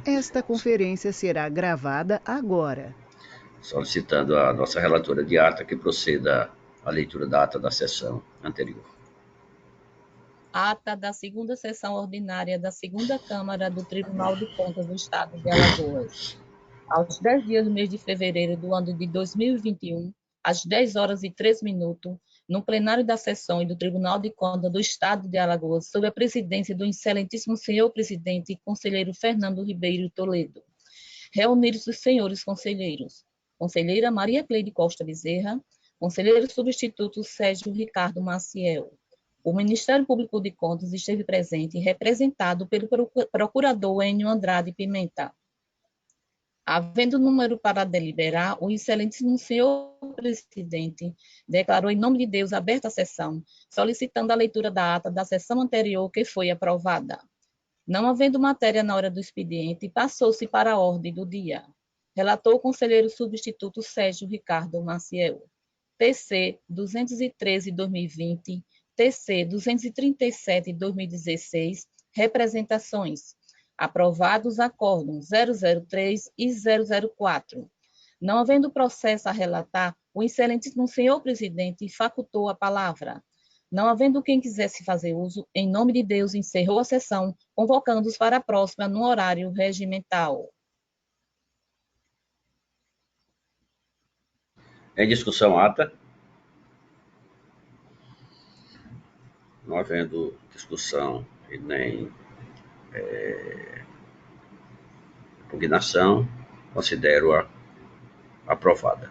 Esta conferência será gravada agora. Solicitando a nossa relatora de ata que proceda à leitura da ata da sessão anterior. Ata da segunda sessão ordinária da segunda Câmara do Tribunal de Contas do Estado de Alagoas. Aos 10 dias do mês de fevereiro do ano de 2021, às 10 horas e 3 minutos, no plenário da sessão do Tribunal de Contas do Estado de Alagoas, sob a presidência do excelentíssimo senhor presidente e conselheiro Fernando Ribeiro Toledo. Reunidos os senhores conselheiros, conselheira Maria Cleide Costa Bezerra, conselheiro substituto Sérgio Ricardo Maciel. O Ministério Público de Contas esteve presente, representado pelo procurador Enio Andrade Pimenta. Havendo número para deliberar, o excelentíssimo senhor presidente declarou em nome de Deus aberta a sessão, solicitando a leitura da ata da sessão anterior que foi aprovada. Não havendo matéria na hora do expediente, passou-se para a ordem do dia. Relatou o conselheiro substituto Sérgio Ricardo Maciel. TC 213/2020, TC 237/2016, representações. Aprovados acórdãos 003 e 004. Não havendo processo a relatar, o excelentíssimo senhor presidente facultou a palavra. Não havendo quem quisesse fazer uso, em nome de Deus, encerrou a sessão, convocando-os para a próxima no horário regimental. Em discussão, ata. Não havendo discussão e nem impugnação, considero-a aprovada.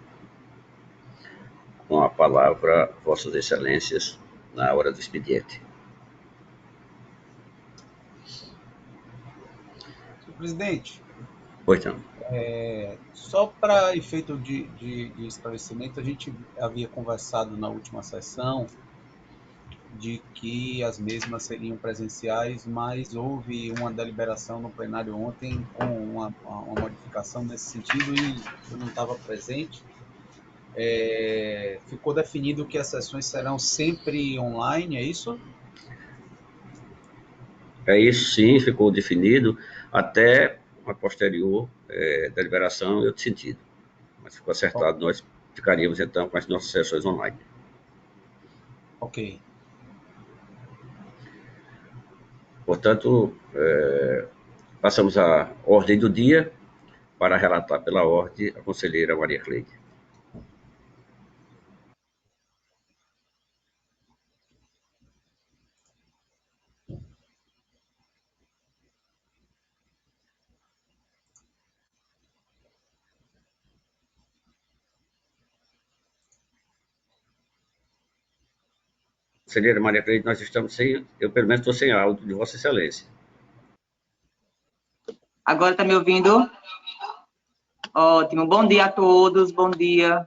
Com a palavra, Vossas Excelências, na hora do expediente. Senhor presidente, Pois não. só para efeito de esclarecimento, a gente havia conversado na última sessão de que as mesmas seriam presenciais, mas houve uma deliberação no plenário ontem com uma modificação nesse sentido e eu não estava presente. Ficou definido que as sessões serão sempre online, é isso? É isso, sim, ficou definido até uma posterior deliberação em outro sentido. Mas ficou acertado, nós ficaríamos então com as nossas sessões online. Ok. Portanto, passamos à ordem do dia para relatar pela ordem a conselheira Maria Cleide. Conselheira Maria Cleide, nós estamos sem, eu pelo menos estou sem áudio de Vossa Excelência. Agora está me ouvindo? Ótimo. Bom dia a todos, bom dia.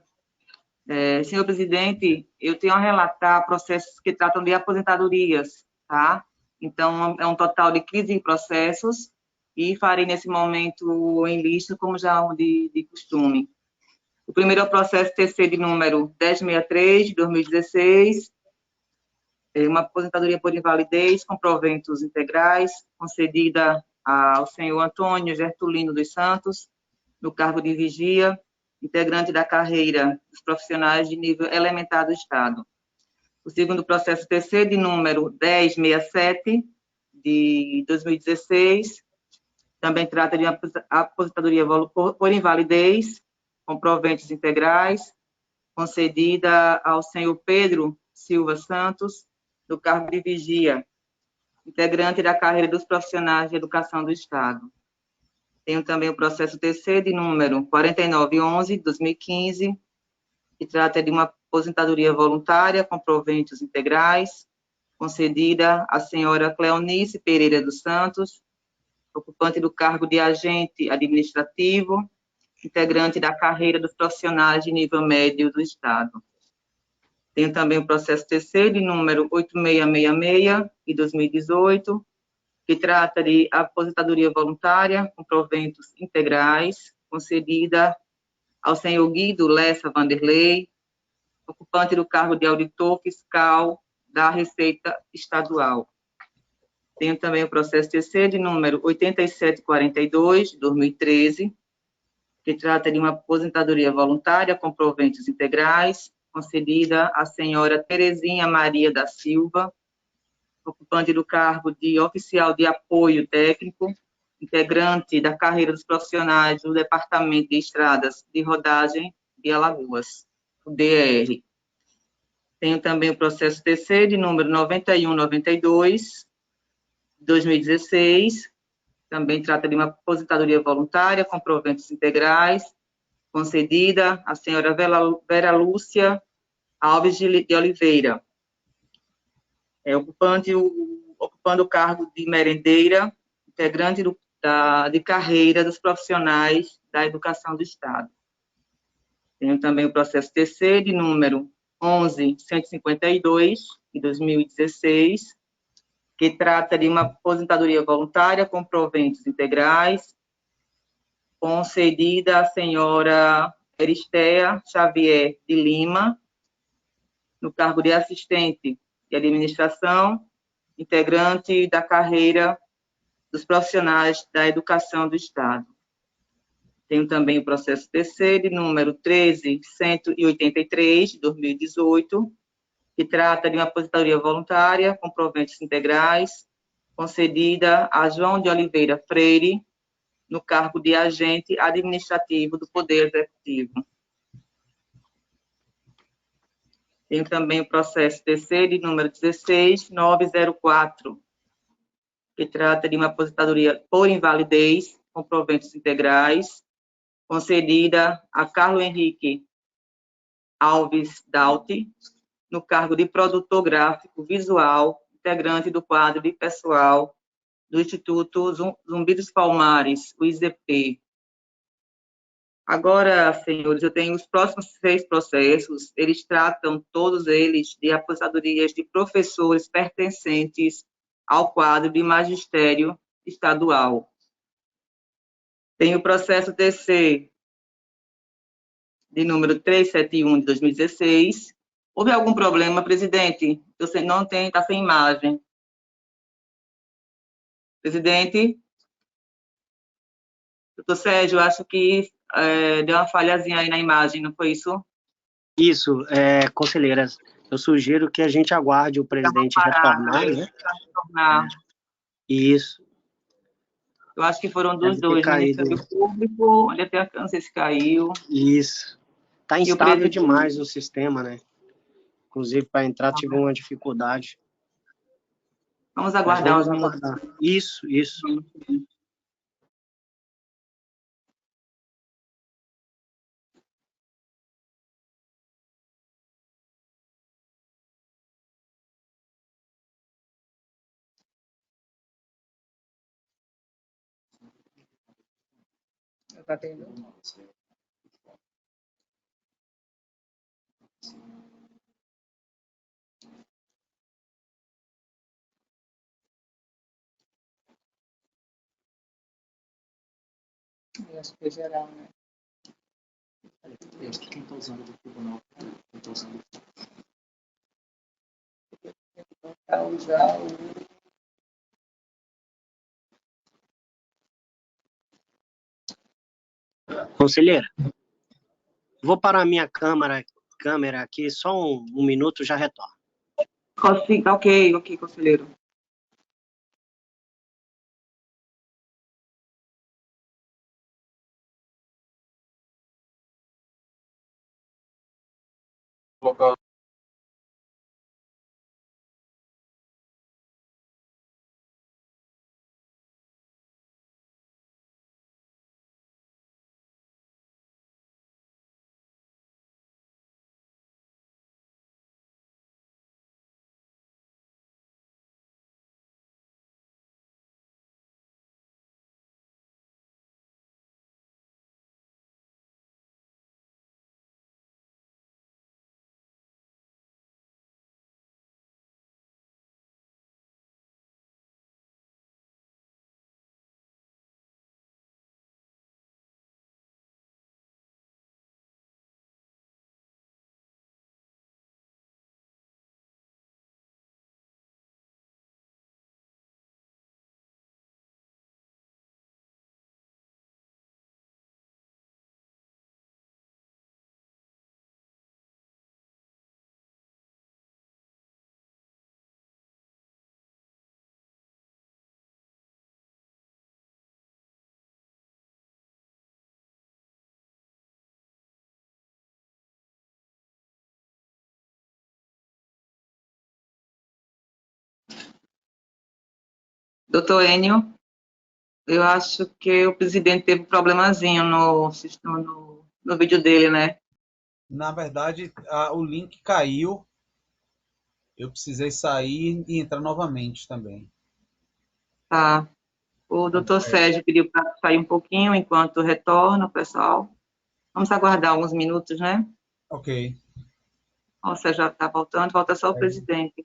Senhor presidente, eu tenho a relatar processos que tratam de aposentadorias, tá? Então, é um total de 15 processos e farei nesse momento em lista, como já é de costume. O primeiro é o processo TC de número 1063, de 2016, uma aposentadoria por invalidez com proventos integrais, concedida ao senhor Antônio Gertulino dos Santos, no cargo de vigia, integrante da carreira dos profissionais de nível elementar do Estado. O segundo processo TC de número 1067, de 2016, também trata de uma aposentadoria por invalidez, com proventos integrais, concedida ao senhor Pedro Silva Santos, do cargo de vigia, integrante da carreira dos profissionais de educação do Estado. Tenho também o processo TC de número 4911, de 2015, que trata de uma aposentadoria voluntária com proventos integrais, concedida à senhora Cleonice Pereira dos Santos, ocupante do cargo de agente administrativo, integrante da carreira dos profissionais de nível médio do Estado. Tenho também o processo TC de número 8666, de 2018, que trata de aposentadoria voluntária com proventos integrais, concedida ao senhor Guido Lessa Vanderlei, ocupante do cargo de auditor fiscal da Receita Estadual. Tenho também o processo TC de número 8742, de 2013, que trata de uma aposentadoria voluntária com proventos integrais, concedida à senhora Terezinha Maria da Silva, ocupante do cargo de oficial de apoio técnico, integrante da carreira dos profissionais do Departamento de Estradas de Rodagem de Alagoas, o DER. Tenho também o processo TC de número 9192, 2016, também trata de uma aposentadoria voluntária com proventos integrais, concedida à senhora Vera Lúcia Alves de Oliveira, ocupando o cargo de merendeira, integrante de carreira dos profissionais da educação do Estado. Tenho também o processo TC de número 11.152, de 2016, que trata de uma aposentadoria voluntária com proventos integrais, concedida à senhora Eristea Xavier de Lima, no cargo de assistente de administração, integrante da carreira dos profissionais da educação do Estado. Tenho também o processo TC de número 13.183, de 2018, que trata de uma aposentadoria voluntária com proventos integrais, concedida a João de Oliveira Freire, no cargo de agente administrativo do Poder Executivo. Tenho também o processo TC de número 16.904, que trata de uma aposentadoria por invalidez com proventos integrais, concedida a Carlos Henrique Alves Dauti, no cargo de produtor gráfico visual, integrante do quadro de pessoal do Instituto Zumbi dos Palmares, o IZP. Agora, senhores, eu tenho os próximos 6 processos, eles tratam, todos eles, de aposentadorias de professores pertencentes ao quadro de magistério estadual. Tem o processo TC de número 371, de 2016. Houve algum problema, presidente? Você não tem, está sem imagem. Presidente? Doutor Sérgio, acho que deu uma falhazinha aí na imagem, não foi isso? Isso, conselheiras, eu sugiro que a gente aguarde o presidente retornar, né? Retornar. Isso. Eu acho que foram dos Deve ter dois, caído. Ministério Público, onde até não sei se caiu. Isso. Está E o instável presidente? demais o sistema, né? Inclusive, para entrar, tive uma dificuldade. Vamos Mas aguardar vamos os minutos. aguardar. Isso. Está tendo? Eu acho que é geral, né? Quem está usando do tribunal? Quem está usando? Para usar o... Conselheira, vou parar minha câmera aqui, só um minuto, já retorno. Ok, conselheiro. Colocar Doutor Enio, eu acho que o presidente teve um problemazinho no sistema, no vídeo dele, né? Na verdade, o link caiu. Eu precisei sair e entrar novamente também. Tá. O doutor Sérgio pediu para sair um pouquinho enquanto retorna o pessoal. Vamos aguardar alguns minutos, né? Ok. O Sérgio já está voltando, falta só o presidente.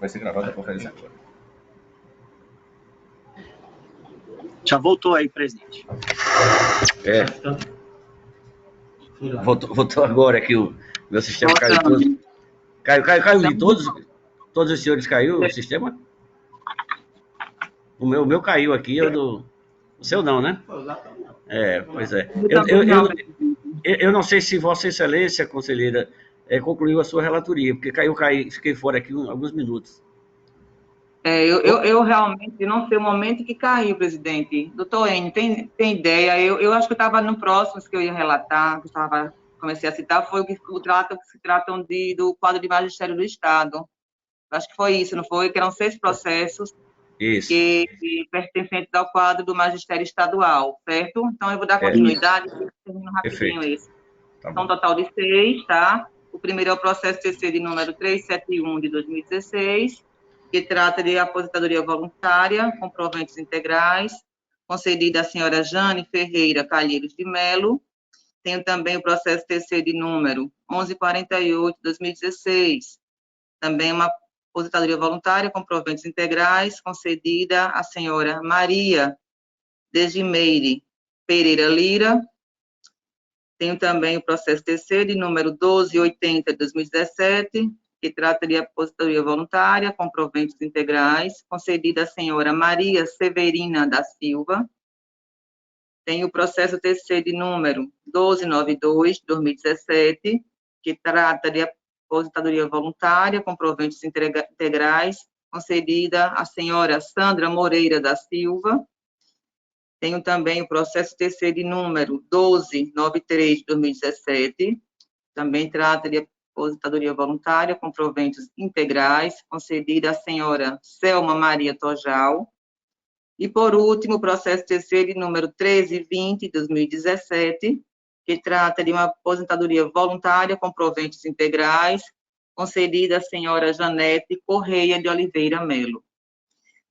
Vai ser gravada a conferência agora. Já voltou aí, presidente. Voltou agora aqui o meu sistema caiu todo. Caiu de todos os senhores caiu o sistema? O meu caiu aqui, o seu não, né? Pois é. Eu não sei se Vossa Excelência, conselheira, concluiu a sua relatoria, porque fiquei fora aqui alguns minutos. Eu realmente não sei o momento que caiu, presidente. Doutor Enio, tem ideia? Eu acho que eu estava no próximo que eu ia relatar, que comecei a citar, foi o que se tratam do quadro de magistério do Estado. Acho que foi isso, não foi? Que eram 6 processos que pertencentes ao quadro do magistério estadual, certo? Então, eu vou dar continuidade e termino rapidinho esse. Tá São um total de 6, tá? O primeiro é o processo TC de número 371 de 2016, que trata de aposentadoria voluntária, com proventos integrais, concedida à senhora Jane Ferreira Calheiros de Melo. Tenho também o processo TC de número 1148 de 2016, também uma aposentadoria voluntária com proventos integrais, concedida à senhora Maria Degimeire Pereira Lira. Tenho também o processo TC de número 1280 de 2017, que trata de aposentadoria voluntária com proventos integrais, concedida à senhora Maria Severina da Silva. Tenho o processo TC de número 1292 de 2017, que trata de aposentadoria voluntária com proventos integrais, concedida à senhora Sandra Moreira da Silva. Tenho também o processo TC de número 1293 de 2017, também trata de aposentadoria voluntária com proventos integrais, concedida à senhora Selma Maria Tojal. E, por último, o processo TC de número 1320 de 2017, que trata de uma aposentadoria voluntária com proventos integrais, concedida à senhora Janete Correia de Oliveira Melo.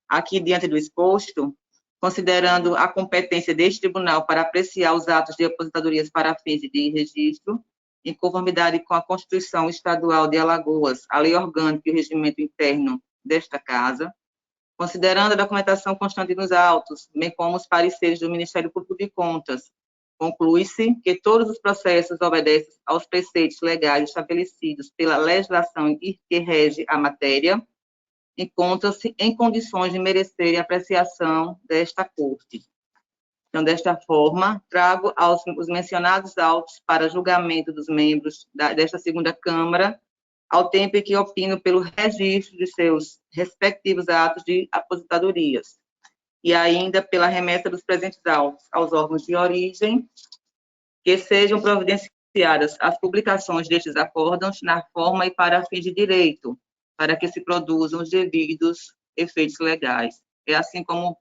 Aqui, diante do exposto, considerando a competência deste tribunal para apreciar os atos de aposentadorias para fins de registro, em conformidade com a Constituição Estadual de Alagoas, a Lei Orgânica e o Regimento Interno desta Casa, considerando a documentação constante nos autos, bem como os pareceres do Ministério Público de Contas, conclui-se que todos os processos obedecem aos preceitos legais estabelecidos pela legislação que rege a matéria, encontram-se em condições de merecerem apreciação desta Corte. Então, desta forma, trago os mencionados autos para julgamento dos membros desta segunda Câmara, ao tempo em que opino pelo registro de seus respectivos atos de aposentadorias, e ainda pela remessa dos presentes autos aos órgãos de origem, que sejam providenciadas as publicações destes acórdãos na forma e para fins de direito, para que se produzam os devidos efeitos legais. É assim como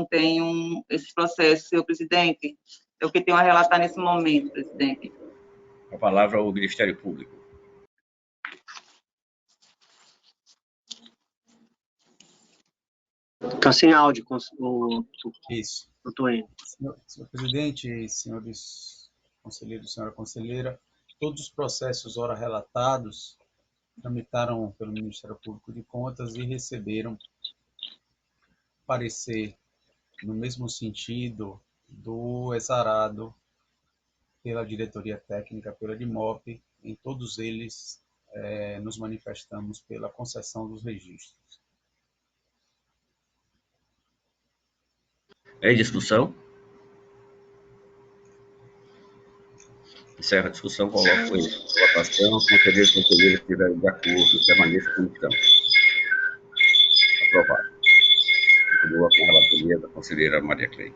tenho esses processos, senhor presidente. É o que tenho a relatar nesse momento, presidente. A palavra ao Ministério Público. Está sem áudio, Isso. doutor Enio. Senhor presidente, senhores conselheiros, senhora conselheira, todos os processos ora relatados tramitaram pelo Ministério Público de Contas e receberam parecer no mesmo sentido do exarado pela diretoria técnica, pela DIMOP. Em todos eles nos manifestamos pela concessão dos registros. Em discussão? Encerra a discussão, coloco em votação. Conselheiros e conselheiras que estiverem de acordo, permaneçam como estão. Aprovado. Continua com a relatoria da conselheira Maria Cleide.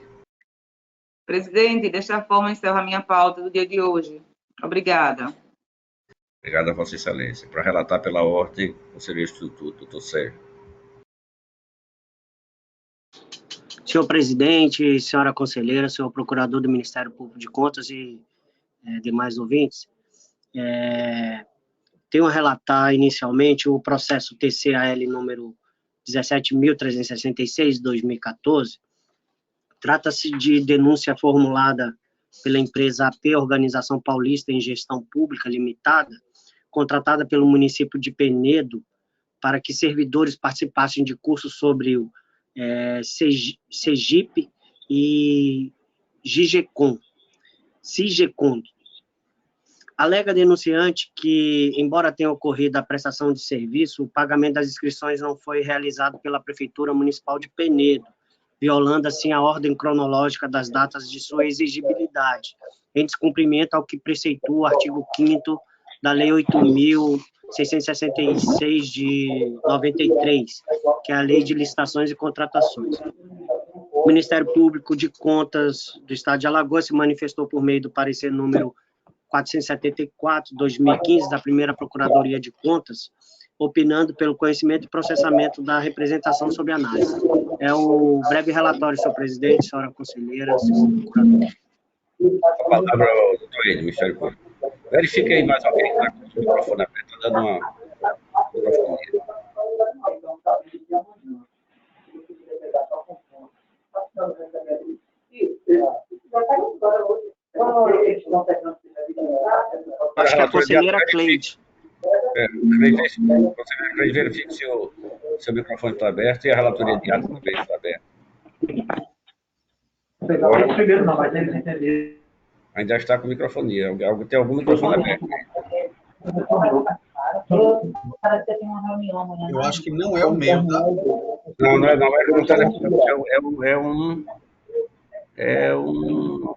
Presidente, desta forma encerro a minha pauta do dia de hoje. Obrigada. Obrigado a Vossa Excelência. Para relatar pela ordem, conselheiro substituto, doutor Sérgio. Senhor presidente, senhora conselheira, senhor procurador do Ministério Público de Contas e demais ouvintes, tenho a relatar inicialmente o processo TCAL número 17.366/2014. Trata-se de denúncia formulada pela empresa AP Organização Paulista em Gestão Pública Limitada, contratada pelo município de Penedo para que servidores participassem de cursos sobre o CEGIP e CIGECON. Alega denunciante que, embora tenha ocorrido a prestação de serviço, o pagamento das inscrições não foi realizado pela Prefeitura Municipal de Penedo, violando assim a ordem cronológica das datas de sua exigibilidade, em descumprimento ao que preceitua o artigo 5º da Lei 8.666 de 93, que é a Lei de Licitações e Contratações. O Ministério Público de Contas do Estado de Alagoas se manifestou por meio do parecer número 474/2015 da primeira Procuradoria de Contas, opinando pelo conhecimento e processamento da representação sob análise. É o breve relatório, senhor presidente, senhora conselheira, senhor procurador. A palavra ao doutor Enio, Ministério Público. Verifique aí mais alguém que está com o microfone aberto, está dando uma microfonia. Acho que é a conselheira Cleide. Conselheiro Cleide, verifique se o seu microfone está aberto e a relatoria de ato também está aberta. Ainda está com microfonia. Tem algum microfone aberto? Eu acho que não é o meu, tá? Não é um telefone. É um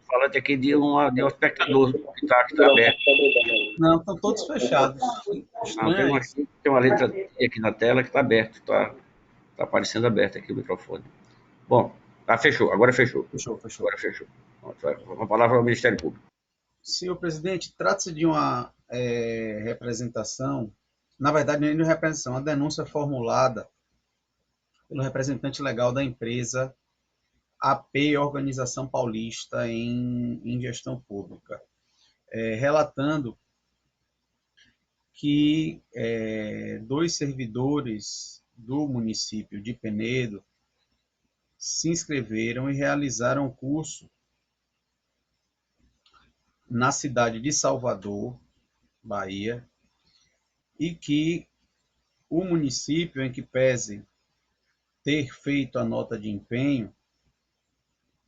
falante aqui de um espectador que está aberto. Não, estão todos fechados. Não, tem uma letra aqui na tela que está aberto, está aparecendo aberto aqui o microfone. Bom, fechou, agora fechou. Fechou. Agora fechou. Uma palavra ao Ministério Público. Senhor presidente, trata-se de uma representação, na verdade, não é uma representação, uma denúncia formulada pelo representante legal da empresa AP Organização Paulista em Gestão Pública, relatando que 2 servidores do município de Penedo se inscreveram e realizaram o curso na cidade de Salvador, Bahia, e que o município, em que pese ter feito a nota de empenho,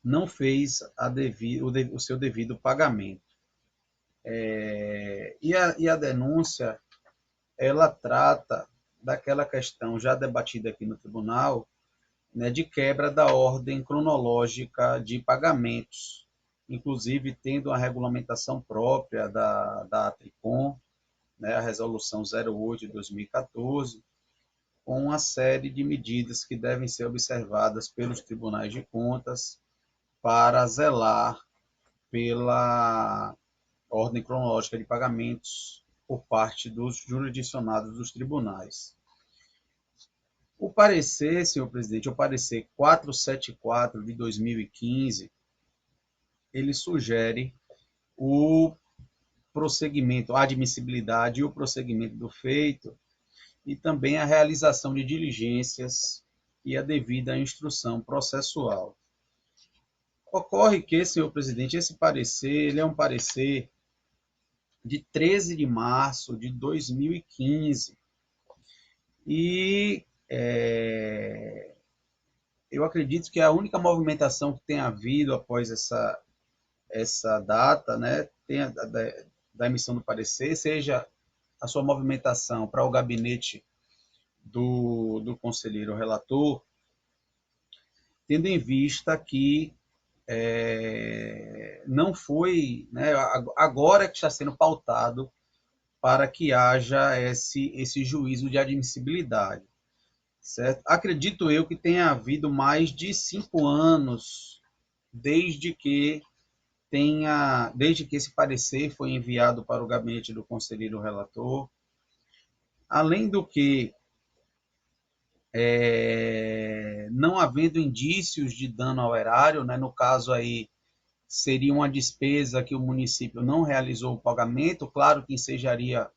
não fez o seu devido pagamento. E a denúncia, ela trata daquela questão já debatida aqui no tribunal, né, de quebra da ordem cronológica de pagamentos, inclusive tendo uma regulamentação própria da ATRICOM, né, a Resolução 08 de 2014, com uma série de medidas que devem ser observadas pelos tribunais de contas para zelar pela ordem cronológica de pagamentos por parte dos jurisdicionados dos tribunais. O parecer, senhor presidente, o parecer 474 de 2015, ele sugere o prosseguimento, a admissibilidade e o prosseguimento do feito e também a realização de diligências e a devida instrução processual. Ocorre que, senhor presidente, esse parecer ele é um parecer de 13 de março de 2015 e eu acredito que a única movimentação que tem havido após essa data, né, da emissão do parecer, seja a sua movimentação para o gabinete do conselheiro relator, tendo em vista que não foi, né, agora que está sendo pautado para que haja esse juízo de admissibilidade. Certo? Acredito eu que tenha havido mais de 5 anos desde que esse parecer foi enviado para o gabinete do conselheiro relator. Além do que, não havendo indícios de dano ao erário, né, no caso aí, seria uma despesa que o município não realizou o pagamento, claro que ensejaria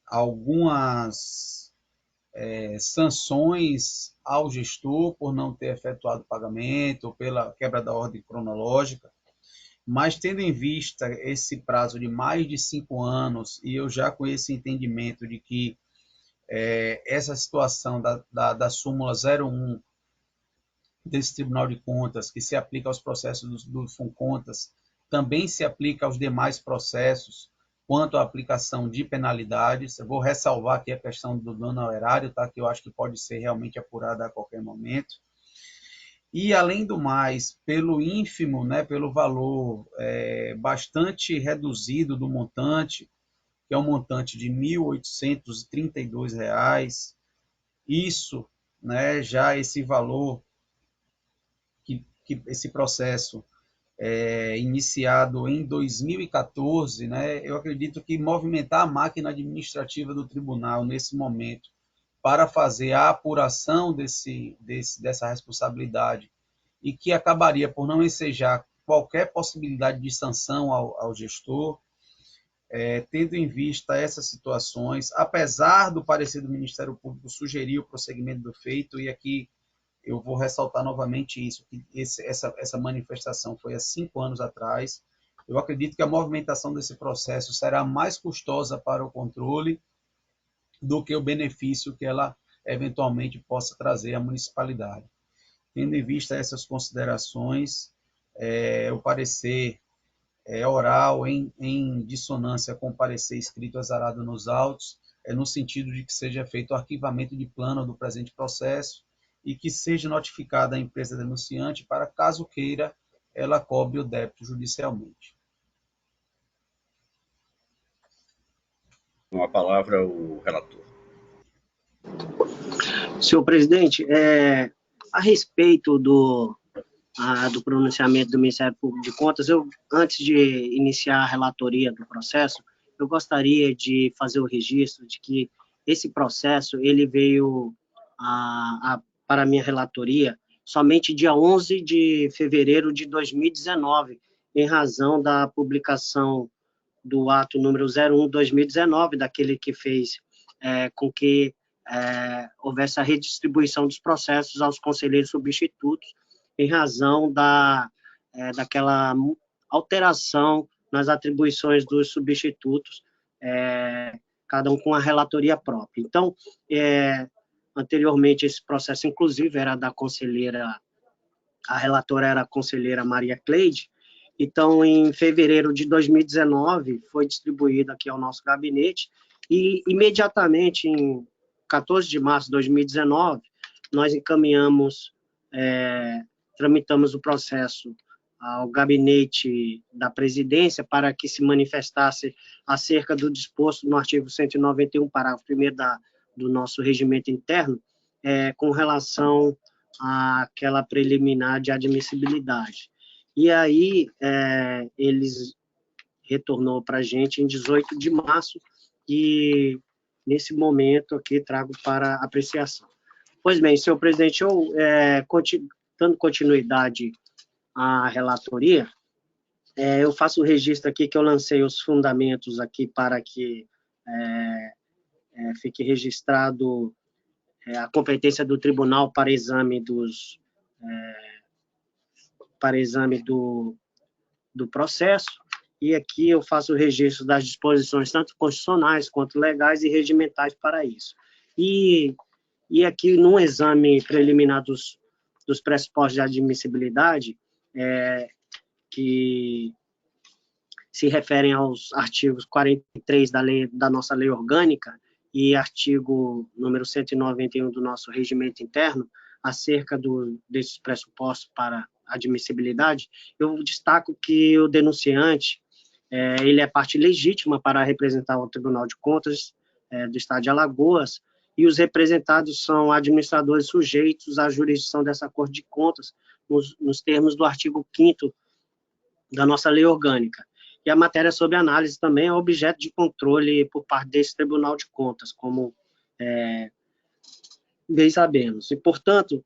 algumas sanções ao gestor por não ter efetuado o pagamento, pela quebra da ordem cronológica, mas tendo em vista esse prazo de mais de 5 anos, e eu já com esse entendimento de que essa situação da súmula 01 desse Tribunal de Contas, que se aplica aos processos do FUNCONTAS, também se aplica aos demais processos, quanto à aplicação de penalidades. Eu vou ressalvar aqui a questão do dano ao erário, tá? Que eu acho que pode ser realmente apurada a qualquer momento. E, além do mais, pelo ínfimo, né, pelo valor bastante reduzido do montante, que é um montante de R$ 1.832, isso, né, já esse valor, que esse processo iniciado em 2014, né, eu acredito que movimentar a máquina administrativa do tribunal nesse momento para fazer a apuração dessa responsabilidade e que acabaria por não ensejar qualquer possibilidade de sanção ao gestor, tendo em vista essas situações, apesar do parecer do Ministério Público sugerir o prosseguimento do feito, e aqui eu vou ressaltar novamente isso, que essa manifestação foi há 5 anos atrás. Eu acredito que a movimentação desse processo será mais custosa para o controle do que o benefício que ela eventualmente possa trazer à municipalidade. Tendo em vista essas considerações, o parecer oral em dissonância com o parecer escrito azarado nos autos, no sentido de que seja feito o arquivamento de plano do presente processo e que seja notificada a empresa denunciante para, caso queira, ela cobre o débito judicialmente. Com a palavra o relator. Senhor presidente, a respeito do pronunciamento do Ministério Público de Contas, antes de iniciar a relatoria do processo, eu gostaria de fazer o registro de que esse processo ele veio para a minha relatoria somente dia 11 de fevereiro de 2019, em razão da publicação do ato número 01/2019, daquele que fez com que houvesse a redistribuição dos processos aos conselheiros substitutos, em razão daquela alteração nas atribuições dos substitutos, cada um com a relatoria própria. Então, anteriormente, esse processo, inclusive, era da conselheira, a relatora era a conselheira Maria Cleide. Então, em fevereiro de 2019, foi distribuído aqui ao nosso gabinete, e imediatamente, em 14 de março de 2019, nós tramitamos o processo ao gabinete da presidência para que se manifestasse acerca do disposto no artigo 191, parágrafo 1º do nosso regimento interno, com relação àquela preliminar de admissibilidade. E aí, eles retornou para a gente em 18 de março, e nesse momento aqui trago para apreciação. Pois bem, senhor presidente, eu, dando continuidade à relatoria, eu faço o registro aqui que eu lancei os fundamentos aqui para que fique registrado a competência do tribunal para exame do processo, e aqui eu faço o registro das disposições tanto constitucionais quanto legais e regimentais para isso. E aqui, no exame preliminar dos pressupostos de admissibilidade, que se referem aos artigos 43 da nossa lei orgânica e artigo número 191 do nosso regimento interno, acerca desses pressupostos para admissibilidade, eu destaco que o denunciante, ele é parte legítima para representar o Tribunal de Contas do Estado de Alagoas, e os representados são administradores sujeitos à jurisdição dessa Corte de Contas, nos termos do artigo 5º da nossa lei orgânica. E a matéria sob análise também é objeto de controle por parte desse Tribunal de Contas, como bem sabemos. E, portanto,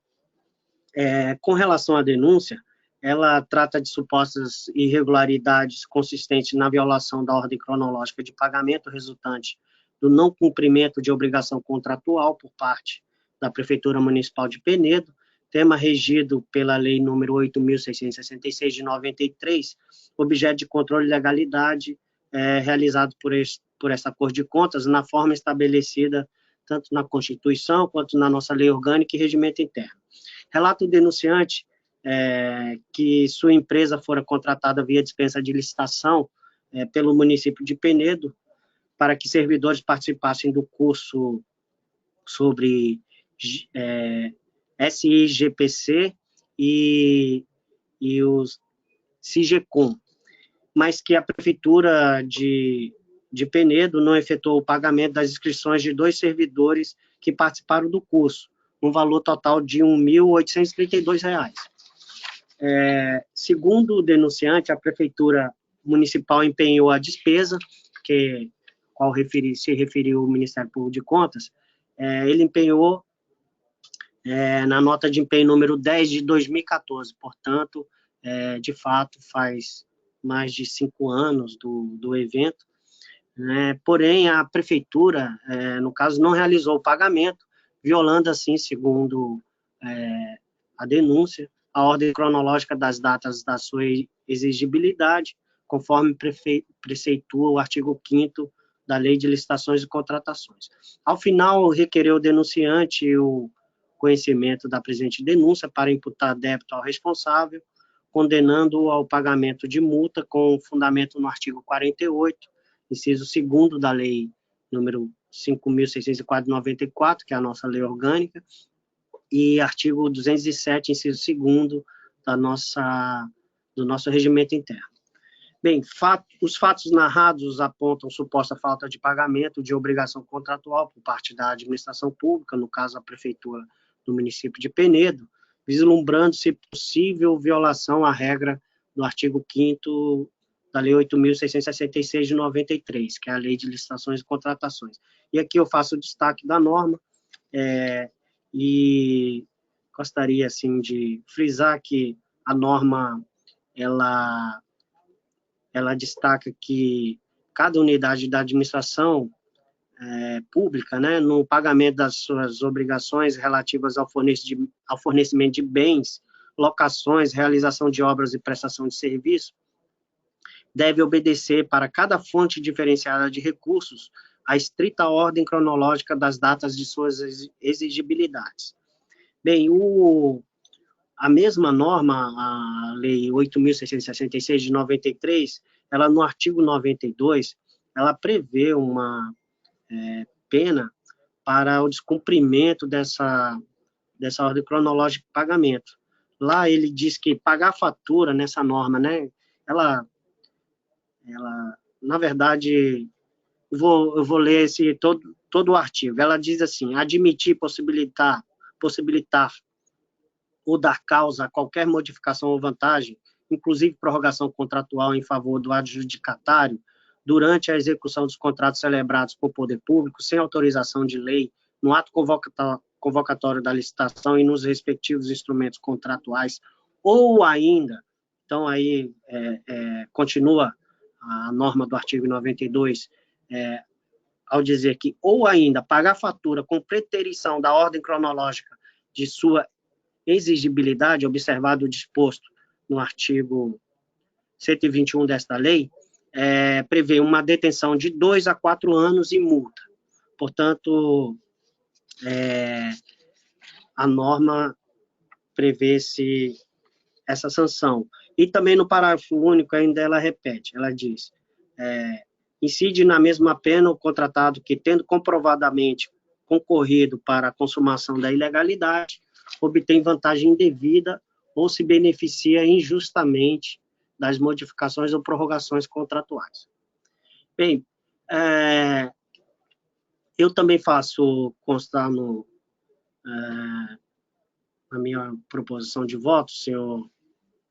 com relação à denúncia, ela trata de supostas irregularidades consistentes na violação da ordem cronológica de pagamento resultante do não cumprimento de obrigação contratual por parte da Prefeitura Municipal de Penedo, tema regido pela Lei número 8.666 de 93, objeto de controle de legalidade realizado por essa Corte de Contas na forma estabelecida tanto na Constituição quanto na nossa lei orgânica e regimento interno. Relata o denunciante que sua empresa fora contratada via dispensa de licitação pelo município de Penedo para que servidores participassem do curso sobre SIGPC e os SIGECOM, mas que a Prefeitura de Penedo não efetuou o pagamento das inscrições de 2 servidores que participaram do curso, um valor total de R$ 1.832. Segundo o denunciante, a Prefeitura Municipal empenhou a despesa, qual se referiu o Ministério Público de Contas, ele empenhou na nota de empenho número 10 de 2014, portanto, de fato, faz mais de 5 anos do evento, porém, a Prefeitura, no caso, não realizou o pagamento, violando, assim, segundo a denúncia, a ordem cronológica das datas da sua exigibilidade, conforme preceitua o artigo 5º da Lei de Licitações e Contratações. Ao final, requereu o denunciante o conhecimento da presente denúncia para imputar débito ao responsável, condenando-o ao pagamento de multa com fundamento no artigo 48, inciso 2º da Lei número 5.604 de 94, que é a nossa lei orgânica, e artigo 207, inciso 2º do nosso regimento interno. Bem, os fatos narrados apontam suposta falta de pagamento de obrigação contratual por parte da administração pública, no caso a Prefeitura do município de Penedo, vislumbrando-se possível violação à regra do artigo 5º da Lei 8.666 de 93, que é a Lei de Licitações e Contratações. E aqui eu faço o destaque da norma, e gostaria, assim, de frisar que a norma, ela destaca que cada unidade da administração pública, no pagamento das suas obrigações relativas ao fornecimento de bens, locações, realização de obras e prestação de serviço, deve obedecer para cada fonte diferenciada de recursos a estrita ordem cronológica das datas de suas exigibilidades. Bem, a mesma norma, a Lei 8.666 de 93, ela no artigo 92, ela prevê uma pena para o descumprimento dessa ordem cronológica de pagamento. Lá ele diz que pagar a fatura nessa norma, ela na verdade, eu vou ler todo o artigo. Ela diz assim: admitir, possibilitar ou dar causa a qualquer modificação ou vantagem, inclusive prorrogação contratual em favor do adjudicatário, durante a execução dos contratos celebrados por poder público, sem autorização de lei, no ato convocatório da licitação e nos respectivos instrumentos contratuais, ou ainda, então aí continua a norma do artigo 92, ao dizer que, ou ainda, pagar fatura com preterição da ordem cronológica de sua exigibilidade, observado o disposto no artigo 121 desta lei, prevê uma detenção de 2 a 4 anos e multa. Portanto, a norma prevê-se essa sanção. E também no parágrafo único ainda ela repete, ela diz, incide na mesma pena o contratado que, tendo comprovadamente concorrido para a consumação da ilegalidade, obtém vantagem indevida ou se beneficia injustamente das modificações ou prorrogações contratuais. Bem, eu também faço constar proposição de voto, senhor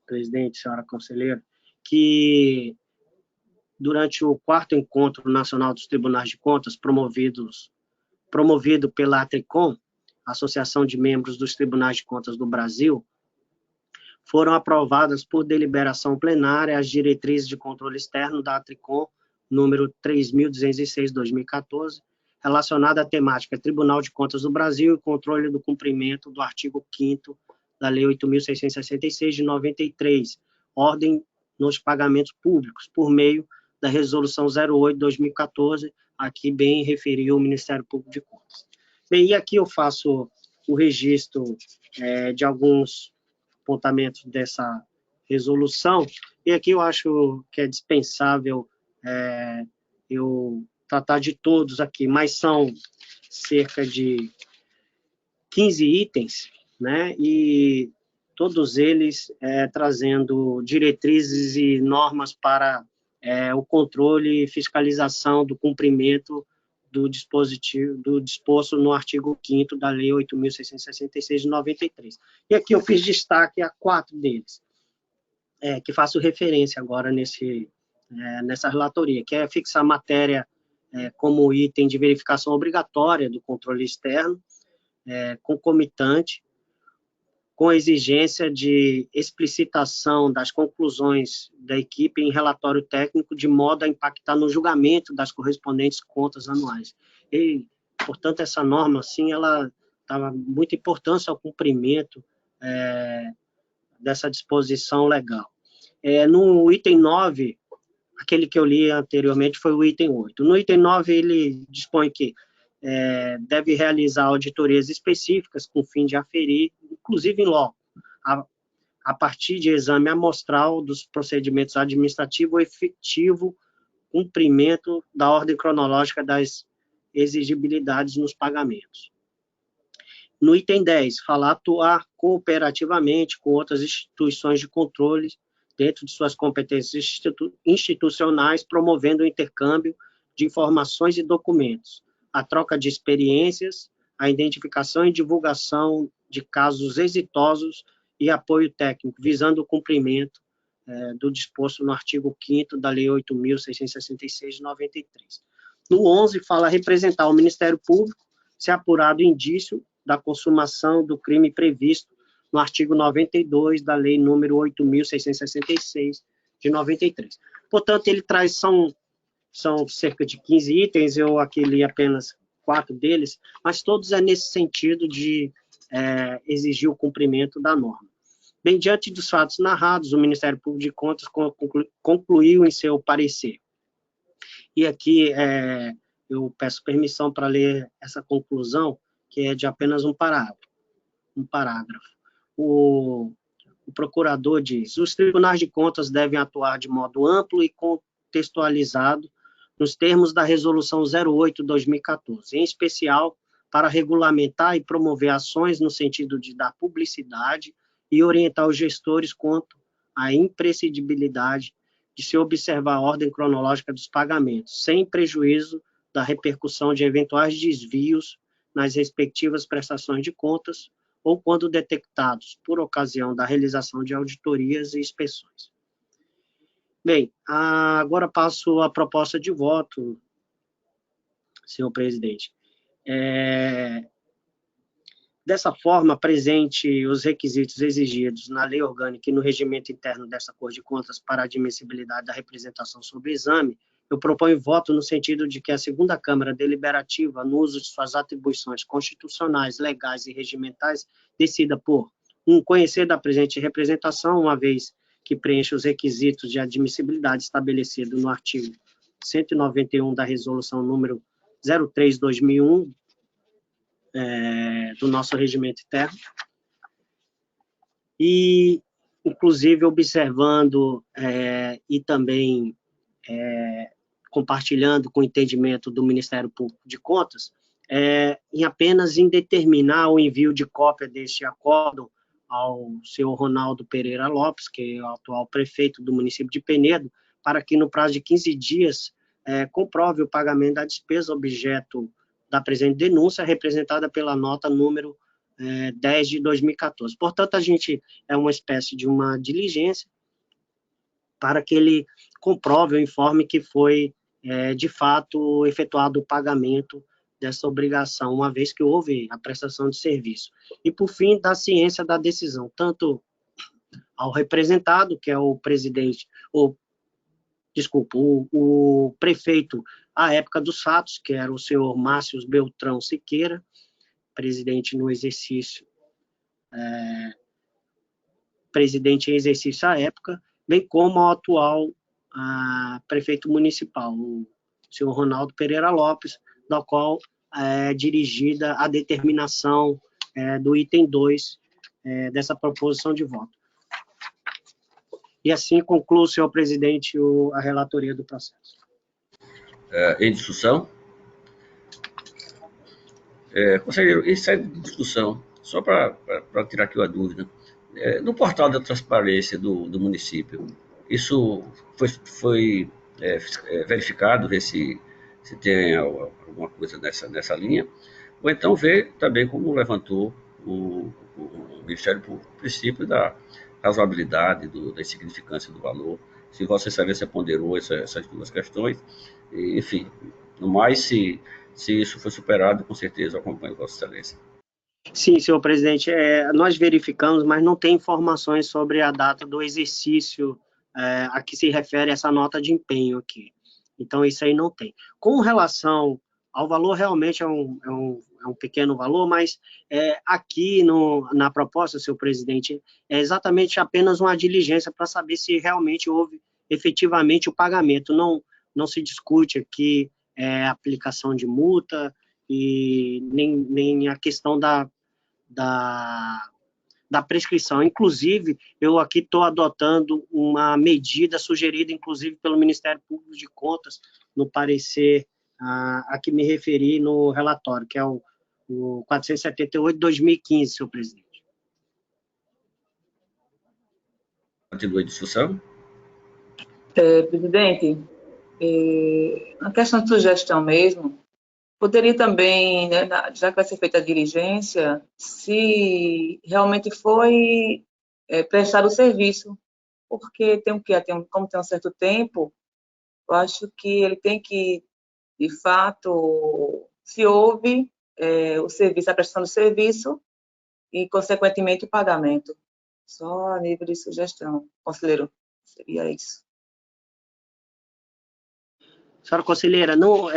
presidente, senhora conselheira, que durante o 4º Encontro Nacional dos Tribunais de Contas, promovido pela ATRICOM, Associação de Membros dos Tribunais de Contas do Brasil, foram aprovadas por deliberação plenária as diretrizes de controle externo da ATRICOM, número 3.206/2014, relacionada à temática Tribunal de Contas do Brasil e controle do cumprimento do artigo 5º da Lei 8.666, de 93, ordem nos pagamentos públicos, por meio da Resolução 08/2014, aqui bem referiu o Ministério Público de Contas. Bem, e aqui eu faço o registro de alguns apontamentos dessa resolução, e aqui eu acho que é dispensável eu tratar de todos aqui, mas são cerca de 15 itens, né, e todos eles trazendo diretrizes e normas para o controle e fiscalização do cumprimento do disposto no artigo 5º da Lei 8.666, de 93. E aqui eu fiz destaque a 4 deles, que faço referência agora nessa relatoria, que é fixar matéria como item de verificação obrigatória do controle externo, concomitante, com a exigência de explicitação das conclusões da equipe em relatório técnico, de modo a impactar no julgamento das correspondentes contas anuais. E, portanto, essa norma, assim, ela dava muita importância ao cumprimento dessa disposição legal. No item 9, aquele que eu li anteriormente foi o item 8. No item 9, ele dispõe que deve realizar auditorias específicas com o fim de aferir, inclusive em loco, a partir de exame amostral dos procedimentos administrativos, o efetivo cumprimento da ordem cronológica das exigibilidades nos pagamentos. No item 10, fala atuar cooperativamente com outras instituições de controle dentro de suas competências institucionais, promovendo o intercâmbio de informações e documentos, a troca de experiências, a identificação e divulgação de casos exitosos e apoio técnico, visando o cumprimento do disposto no artigo 5º da Lei 8.666, de 93. No 11, fala representar o Ministério Público, se apurado indício da consumação do crime previsto no artigo 92 da Lei número 8.666, de 93. Portanto, ele traz, são cerca de 15 itens, eu aqui li apenas 4 deles, mas todos nesse sentido de exigir o cumprimento da norma. Bem, diante dos fatos narrados, o Ministério Público de Contas concluiu em seu parecer. E aqui eu peço permissão para ler essa conclusão, que é de apenas um parágrafo. O procurador diz: os tribunais de contas devem atuar de modo amplo e contextualizado nos termos da Resolução 08/2014, em especial para regulamentar e promover ações no sentido de dar publicidade e orientar os gestores quanto à imprescindibilidade de se observar a ordem cronológica dos pagamentos, sem prejuízo da repercussão de eventuais desvios nas respectivas prestações de contas ou quando detectados por ocasião da realização de auditorias e inspeções. Bem, agora passo à proposta de voto, senhor presidente. Dessa forma, presente os requisitos exigidos na lei orgânica e no regimento interno desta Corte de Contas para a admissibilidade da representação sob exame, eu proponho voto no sentido de que a segunda Câmara Deliberativa, no uso de suas atribuições constitucionais, legais e regimentais, decida por 1. Conhecer da presente representação, uma vez que preenche os requisitos de admissibilidade estabelecido no artigo 191 da Resolução número 03/2001, do nosso regimento interno, e, inclusive, observando e também compartilhando com o entendimento do Ministério Público de Contas, em apenas determinar o envio de cópia deste acórdão ao senhor Ronaldo Pereira Lopes, que é o atual prefeito do município de Penedo, para que, no prazo de 15 dias, comprove o pagamento da despesa objeto da presente denúncia, representada pela nota número 10 de 2014. Portanto, a gente é uma espécie de uma diligência para que ele comprove ou informe que foi, de fato, efetuado o pagamento dessa obrigação, uma vez que houve a prestação de serviço. E, por fim, da ciência da decisão, tanto ao representado, que é o presidente, o prefeito à época dos fatos, que era o senhor Márcio Beltrão Siqueira, presidente no exercício, presidente em exercício à época, bem como ao atual prefeito municipal, o senhor Ronaldo Pereira Lopes, da qual é dirigida a determinação do item 2 dessa proposição de voto. E assim concluo, senhor presidente, a relatoria do processo. Em discussão? Conselheiro, isso é de discussão, só para tirar aqui uma dúvida. No portal da transparência do município, isso foi verificado, ver se tem alguma coisa nessa linha, ou então ver também como levantou o Ministério Público o princípio da razoabilidade, da insignificância do valor, se Vossa Excelência ponderou essas duas questões, e, enfim, no mais, se isso foi superado, com certeza eu acompanho Vossa Excelência. Sim, senhor presidente, nós verificamos, mas não tem informações sobre a data do exercício a que se refere essa nota de empenho aqui. Então, isso aí não tem. Com relação ao valor, realmente é um pequeno valor, mas aqui na proposta, senhor presidente, é exatamente apenas uma diligência para saber se realmente houve efetivamente o pagamento. Não se discute aqui a aplicação de multa, e nem a questão da prescrição. Inclusive, eu aqui estou adotando uma medida sugerida, inclusive, pelo Ministério Público de Contas, no parecer a que me referi no relatório, que é o 478 de 2015, senhor presidente. Continua a discussão? Presidente, a questão de sugestão mesmo, poderia também, né, já que vai ser feita a diligência, se realmente foi prestado o serviço, porque como tem um certo tempo, eu acho que ele tem que, de fato, se houve o serviço, a prestação do serviço e, consequentemente, o pagamento. Só a nível de sugestão, conselheiro, seria isso. Senhora conselheira, no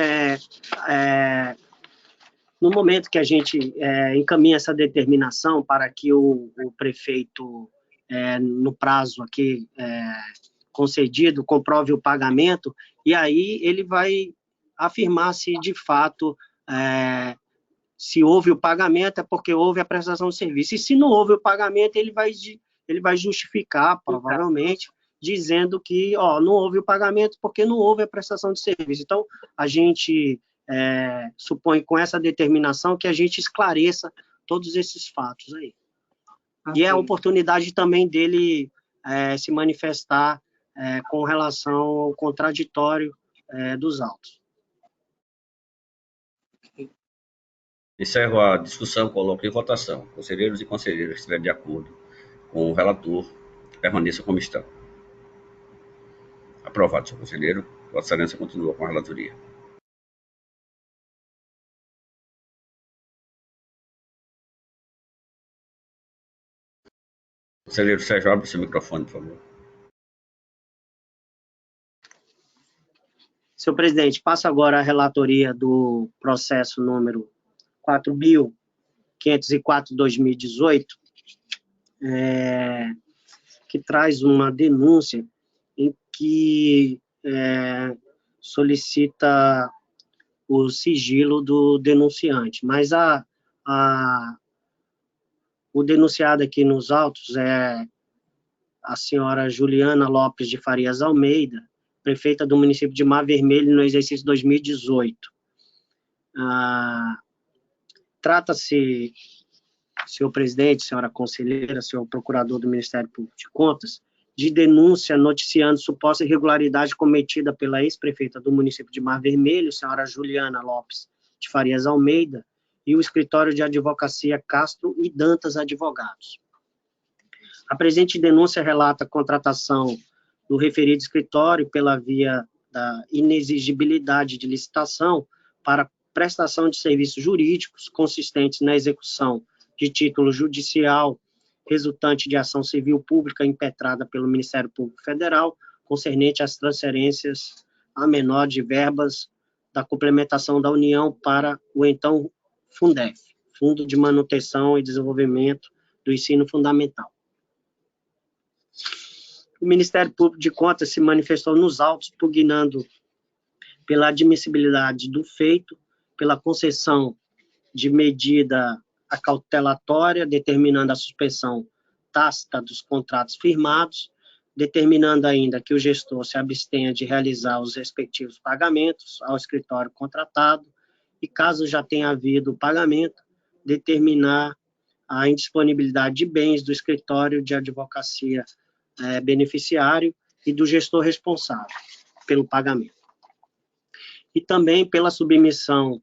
momento que a gente encaminha essa determinação para que o prefeito, no prazo aqui concedido, comprove o pagamento, e aí ele vai afirmar se, de fato, se houve o pagamento, é porque houve a prestação de serviço. E se não houve o pagamento, ele vai justificar, provavelmente, dizendo que não houve o pagamento porque não houve a prestação de serviço. Então, a gente supõe com essa determinação que a gente esclareça todos esses fatos aí. Okay. E é a oportunidade também dele se manifestar com relação ao contraditório dos autos. Encerro a discussão, coloco em votação. Conselheiros e conselheiras que estiverem de acordo com o relator, permaneçam como estão. Aprovado, senhor conselheiro. Vossa Excelência continua com a relatoria. Conselheiro Sérgio, abre o seu microfone, por favor. Senhor presidente, passo agora a relatoria do processo número 4.504/2018, que traz uma denúncia em que solicita o sigilo do denunciante. Mas o denunciado aqui nos autos é a senhora Juliana Lopes de Farias Almeida, prefeita do município de Mar Vermelho, no exercício 2018. Trata-se, senhor presidente, senhora conselheira, senhor procurador do Ministério Público de Contas, de denúncia noticiando suposta irregularidade cometida pela ex-prefeita do município de Mar Vermelho, senhora Juliana Lopes de Farias Almeida, e o Escritório de Advocacia Castro e Dantas Advogados. A presente denúncia relata a contratação do referido escritório pela via da inexigibilidade de licitação para prestação de serviços jurídicos consistentes na execução de título judicial resultante de ação civil pública impetrada pelo Ministério Público Federal, concernente às transferências a menor de verbas da complementação da União para o então Fundef, Fundo de Manutenção e Desenvolvimento do Ensino Fundamental. O Ministério Público de Contas se manifestou nos autos, pugnando pela admissibilidade do feito, pela concessão de medida acautelatória, determinando a suspensão tácita dos contratos firmados, determinando ainda que o gestor se abstenha de realizar os respectivos pagamentos ao escritório contratado e, caso já tenha havido o pagamento, determinar a indisponibilidade de bens do escritório de advocacia beneficiário e do gestor responsável pelo pagamento. E também pela submissão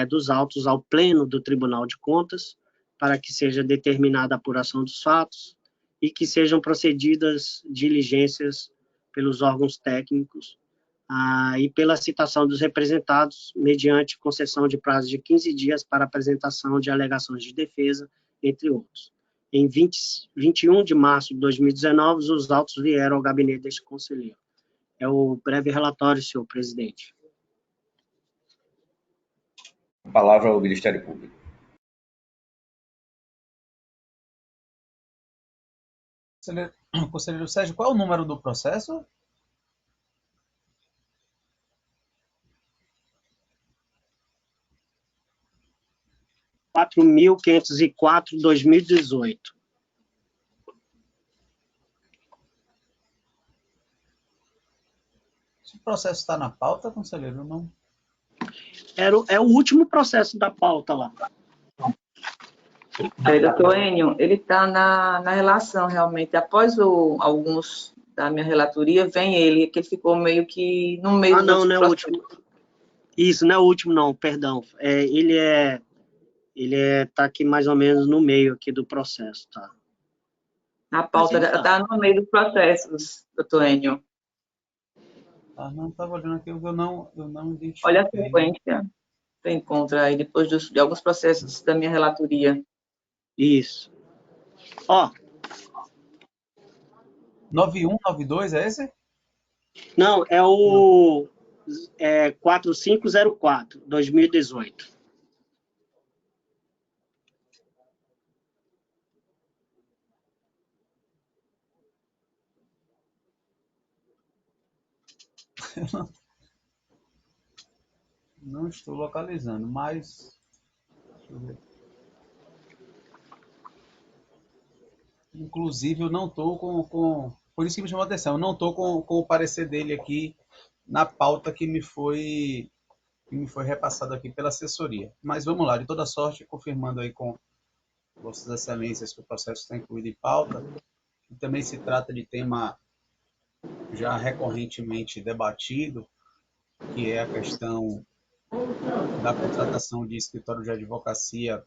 dos autos ao Pleno do Tribunal de Contas, para que seja determinada a apuração dos fatos e que sejam procedidas diligências pelos órgãos técnicos e pela citação dos representados, mediante concessão de prazo de 15 dias para apresentação de alegações de defesa, entre outros. Em 21 de março de 2019, os autos vieram ao gabinete deste conselheiro. É o breve relatório, senhor presidente. A palavra ao Ministério Público. Conselheiro Sérgio, qual é o número do processo? R$ 4.504/2018. Esse processo está na pauta, conselheiro, ou não? É o último processo da pauta lá. Doutor Enio, ele está na relação, realmente. Após alguns da minha relatoria, vem ele, que ele ficou meio que no meio não é o último. Isso, não é o último, não, perdão. Ele tá aqui mais ou menos no meio aqui do processo, tá? A pauta está no meio dos processos, doutor Enio. Não, estava olhando aqui, eu não identifiquei. Olha a sequência. Você encontra aí depois de alguns processos da minha relatoria. Isso. 9192 é esse? Não, é o 4504/2018. Não estou localizando, mas... Deixa eu ver. Inclusive, eu não estou com... Por isso que me chamou a atenção, eu não estou com o parecer dele aqui na pauta que me foi repassado aqui pela assessoria. Mas vamos lá, de toda sorte, confirmando aí com Vossas Excelências que o processo está incluído em pauta, e também se trata de tema já recorrentemente debatido, que é a questão da contratação de escritório de advocacia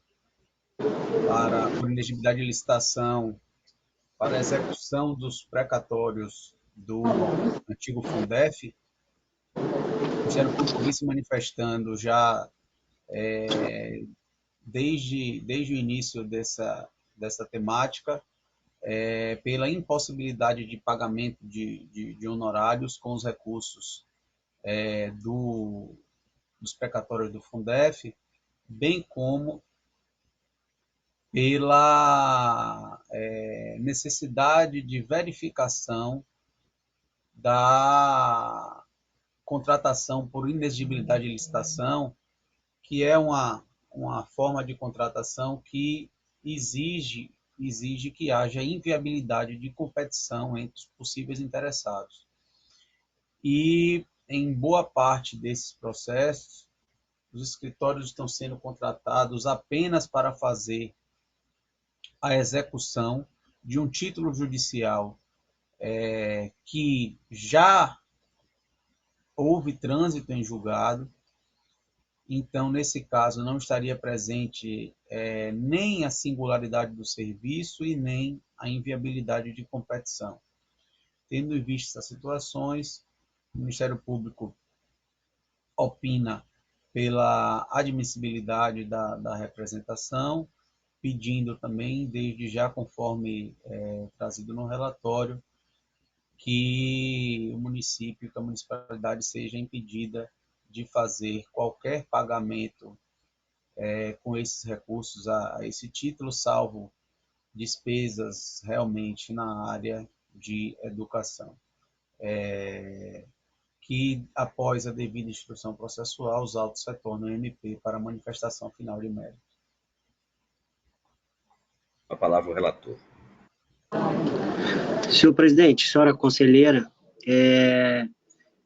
por inexigibilidade de licitação, para a execução dos precatórios do antigo Fundef. O Ministério Público vem se manifestando já desde o início dessa temática, pela impossibilidade de pagamento de honorários com os recursos dos precatórios do Fundef, bem como pela necessidade de verificação da contratação por inexigibilidade de licitação, que é uma forma de contratação que exige que haja inviabilidade de competição entre os possíveis interessados. E, em boa parte desses processos, os escritórios estão sendo contratados apenas para fazer a execução de um título judicial que já houve trânsito em julgado Então, nesse caso, não estaria presente nem a singularidade do serviço e nem a inviabilidade de competição. Tendo em vista essas situações, o Ministério Público opina pela admissibilidade da representação, pedindo também, desde já, conforme trazido no relatório, que o município, que a municipalidade seja impedida de fazer qualquer pagamento com esses recursos a esse título, salvo despesas realmente na área de educação. Que, após a devida instrução processual, os autos retornam ao MP para manifestação final de mérito. A palavra ao relator. Senhor presidente, senhora conselheira,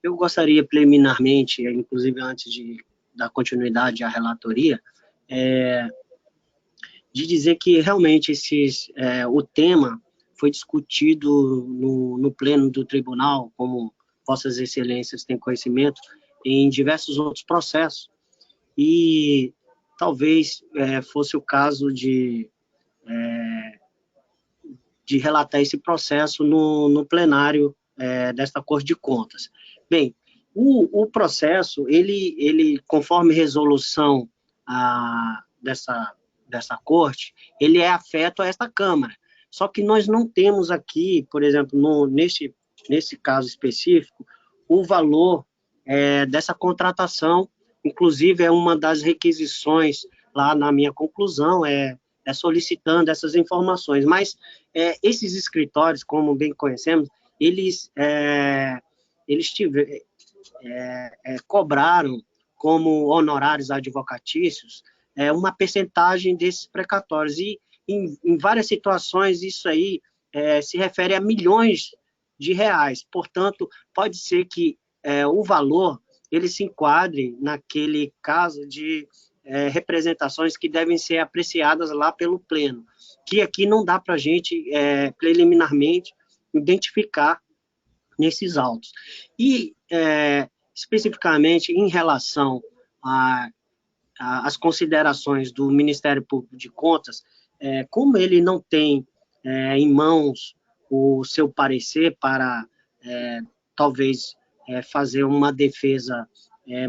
eu gostaria preliminarmente, inclusive antes de dar continuidade à relatoria, de dizer que realmente o tema foi discutido no pleno do tribunal, como Vossas Excelências têm conhecimento, em diversos outros processos, e talvez fosse o caso de relatar esse processo no plenário desta Corte de Contas. Bem, o processo, ele conforme resolução dessa Corte, ele é afeto a esta Câmara. Só que nós não temos aqui, por exemplo, nesse caso específico, o valor dessa contratação, inclusive é uma das requisições lá na minha conclusão, solicitando essas informações. Mas esses escritórios, como bem conhecemos, eles cobraram como honorários advocatícios uma percentagem desses precatórios. E em várias situações isso aí se refere a milhões de reais. Portanto, pode ser que o valor ele se enquadre naquele caso de representações que devem ser apreciadas lá pelo pleno, que aqui não dá para a gente preliminarmente identificar nesses autos. E especificamente em relação às considerações do Ministério Público de Contas, como ele não tem em mãos o seu parecer para talvez fazer uma defesa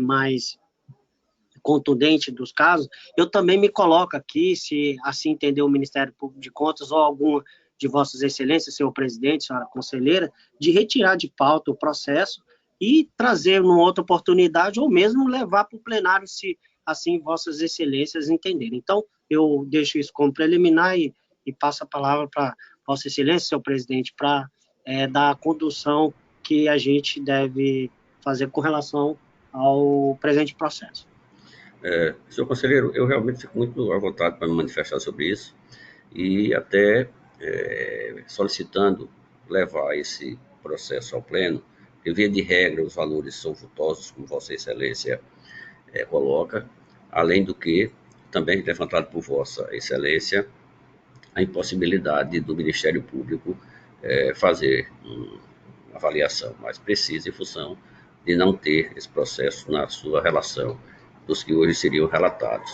mais contundente dos casos, eu também me coloco aqui, se assim entender o Ministério Público de Contas ou alguma de Vossas Excelências, senhor presidente, senhora conselheira, de retirar de pauta o processo e trazer numa outra oportunidade ou mesmo levar para o plenário, se assim Vossas Excelências entenderem. Então, eu deixo isso como preliminar e passo a palavra para Vossa Excelência, senhor presidente, para dar a condução que a gente deve fazer com relação ao presente processo. Senhor conselheiro, eu realmente fico muito à vontade para me manifestar sobre isso e até solicitando levar esse processo ao pleno, porque, via de regra, os valores são vultosos, como Vossa Excelência coloca, além do que, também levantado por Vossa Excelência, a impossibilidade do Ministério Público fazer uma avaliação mais precisa em função de não ter esse processo na sua relação dos que hoje seriam relatados.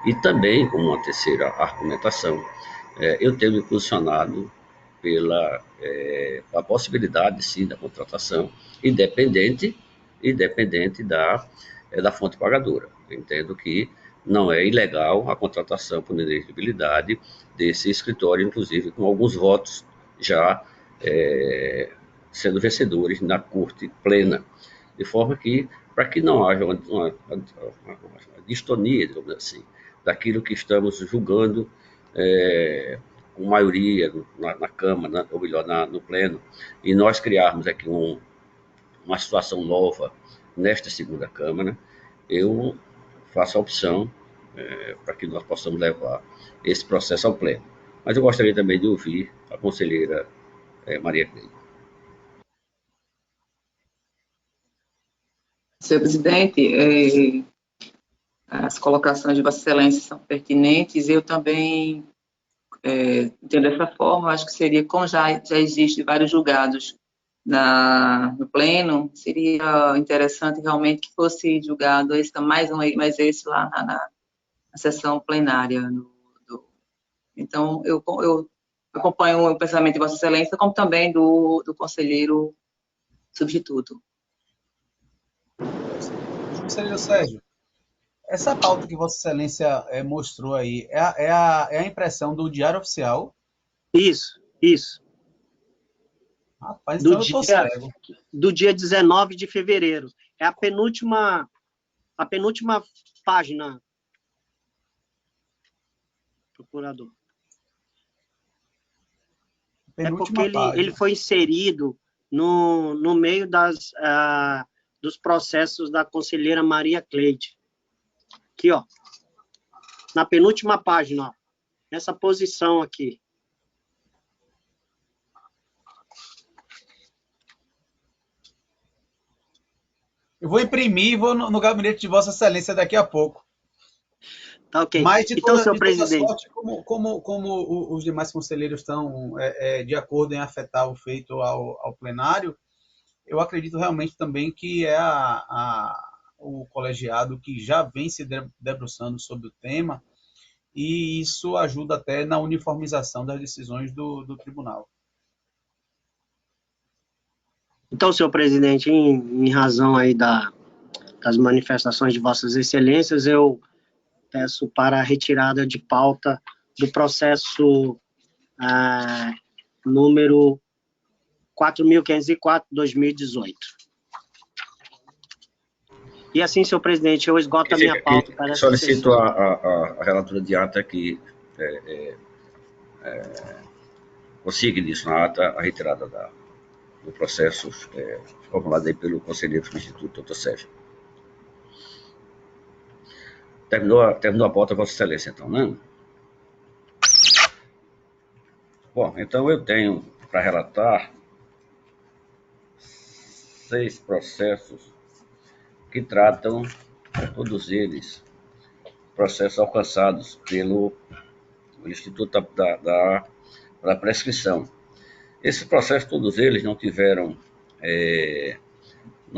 E também, como uma terceira argumentação, eu tenho me posicionado pela a possibilidade, sim, da contratação, independente da fonte pagadora. Eu entendo que não é ilegal a contratação por inexigibilidade desse escritório, inclusive com alguns votos já sendo vencedores na Corte Plena, de forma que, para que não haja uma distonia, digamos assim, daquilo que estamos julgando com maioria na Câmara, ou melhor, no Pleno, e nós criarmos aqui uma situação nova nesta segunda Câmara, eu faço a opção para que nós possamos levar esse processo ao Pleno. Mas eu gostaria também de ouvir a conselheira Maria Cleide. Senhor presidente, as colocações de Vossa Excelência são pertinentes. Eu também entendo dessa forma. Acho que seria, como já existe vários julgados no pleno, seria interessante realmente que fosse julgado mais esse lá na sessão plenária. Então, eu acompanho o pensamento de Vossa Excelência, como também do conselheiro substituto. Conselheiro Sérgio, essa pauta que Vossa Excelência mostrou aí é a impressão do Diário Oficial? Isso. Rapaz, então eu tô cego. Do dia 19 de fevereiro. É a penúltima página, procurador. Penúltima é porque ele foi inserido no meio dos processos da conselheira Maria Cleide. Aqui, ó. Na penúltima página, ó. Nessa posição aqui. Eu vou imprimir e vou no gabinete de Vossa Excelência daqui a pouco. Tá ok. Mas, Então, senhor presidente, sorte, como os demais conselheiros estão de acordo em afetar o feito ao plenário, eu acredito realmente também que é o colegiado que já vem se debruçando sobre o tema, e isso ajuda até na uniformização das decisões do tribunal. Então, senhor presidente, em razão aí das manifestações de Vossas Excelências, eu peço para a retirada de pauta do processo número 4.504/2018. E assim, senhor presidente, eu esgoto a minha pauta para essa solicito sessão. a relatora de ata que consigne isso na ata a retirada do processo formulado aí pelo conselheiro substituto, Dr. Sérgio. Terminou a pauta, Vossa Excelência, então, né? Bom, então eu tenho para relatar 6 processos que tratam, todos eles, processos alcançados pelo Instituto da Prescrição. Esses processos, todos eles, não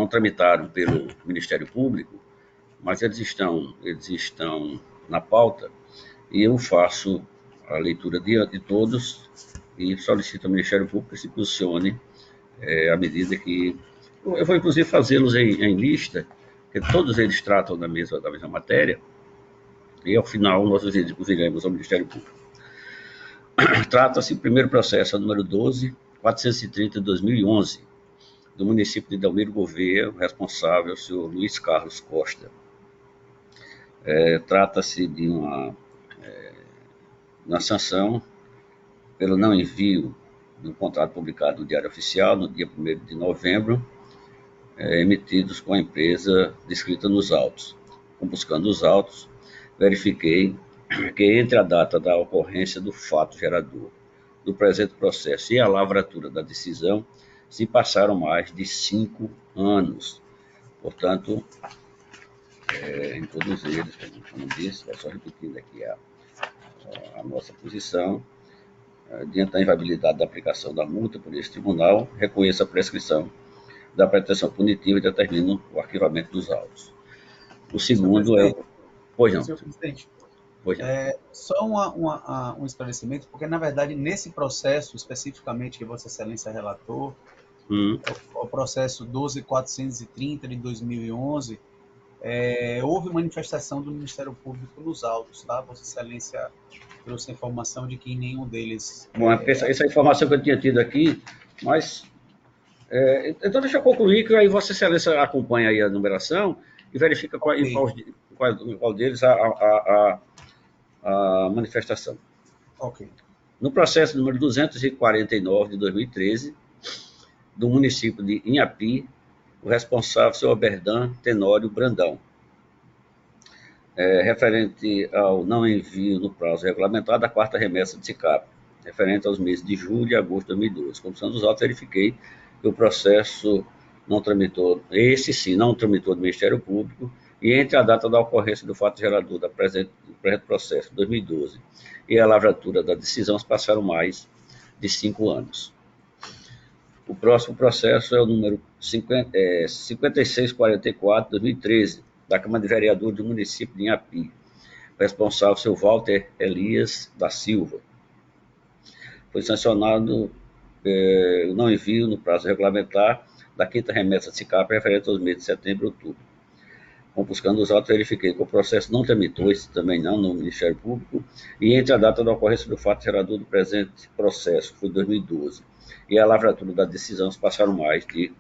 tramitaram pelo Ministério Público, mas eles estão na pauta, e eu faço a leitura de todos e solicito ao Ministério Público que se posicione à medida que... Eu vou, inclusive, fazê-los em lista, porque todos eles tratam da mesma matéria, e, ao final, nós os iremos ao Ministério Público. Trata-se do primeiro processo, a número 12.430 de 2011, do município de Delmiro Gouveia, responsável, o senhor Luiz Carlos Costa. Trata-se de uma sanção pelo não envio do contrato publicado no Diário Oficial, no dia 1º de novembro, emitidos com a empresa descrita nos autos. Buscando os autos, verifiquei que entre a data da ocorrência do fato gerador do presente processo e a lavratura da decisão, se passaram mais de 5 anos. Portanto, em todos eles, como disse, só repetindo aqui a nossa posição, diante da inviabilidade da aplicação da multa por esse tribunal, reconheço a prescrição da pretensão punitiva e determino o arquivamento dos autos. O segundo Pois não. Senhor presidente, Pois não. só um esclarecimento, porque, na verdade, nesse processo, especificamente, que Vossa Excelência relatou, o processo 12.430 de 2011, houve manifestação do Ministério Público nos autos, tá? Vossa Excelência trouxe a informação de que nenhum deles... Bom, essa informação que eu tinha tido aqui, mas... então, deixa eu concluir que aí Vossa Excelência acompanha aí a numeração e verifica qual deles a manifestação. Ok. No processo número 249 de 2013, do município de Inhapi, o responsável, seu Oberdan Tenório Brandão, referente ao não envio no prazo regulamentado da 4ª remessa de SICAP, referente aos meses de julho e agosto de 2012. Condução dos autos, verifiquei que o processo não tramitou, não tramitou do Ministério Público, e entre a data da ocorrência do fato gerador do presente processo, 2012, e a lavratura da decisão, se passaram mais de 5 anos. O próximo processo é o número 5644-2013, da Câmara de Vereadores do município de Inhapi. O responsável, seu Walter Elias da Silva. Foi sancionado o não envio no prazo regulamentar da quinta remessa de SICAP referente aos meses de setembro e outubro. Buscando os autos, verifiquei que o processo não tramitou, esse também não, no Ministério Público, e entre a data da ocorrência do fato gerador do presente processo, foi 2012, e a lavratura da decisão se passaram mais de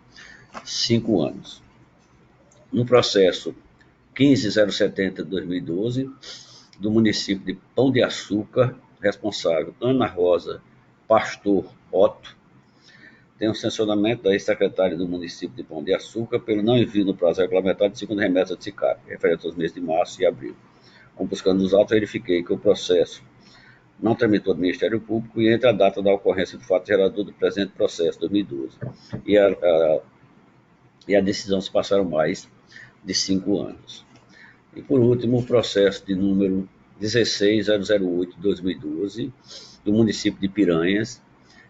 5 anos. No processo 15070 de 2012, do município de Pão de Açúcar, responsável Ana Rosa Pastor Otto, tem um sancionamento da ex-secretária do município de Pão de Açúcar pelo não envio no prazo regulamentado de segunda remessa de SICAP, referente aos meses de março e abril. Buscando os autos, verifiquei que o processo não tramitou do Ministério Público e entre a data da ocorrência do fato gerador do presente processo, 2012, e a decisão se passaram mais de 5 anos. E, por último, o processo de número 16008 de 2012, do município de Piranhas,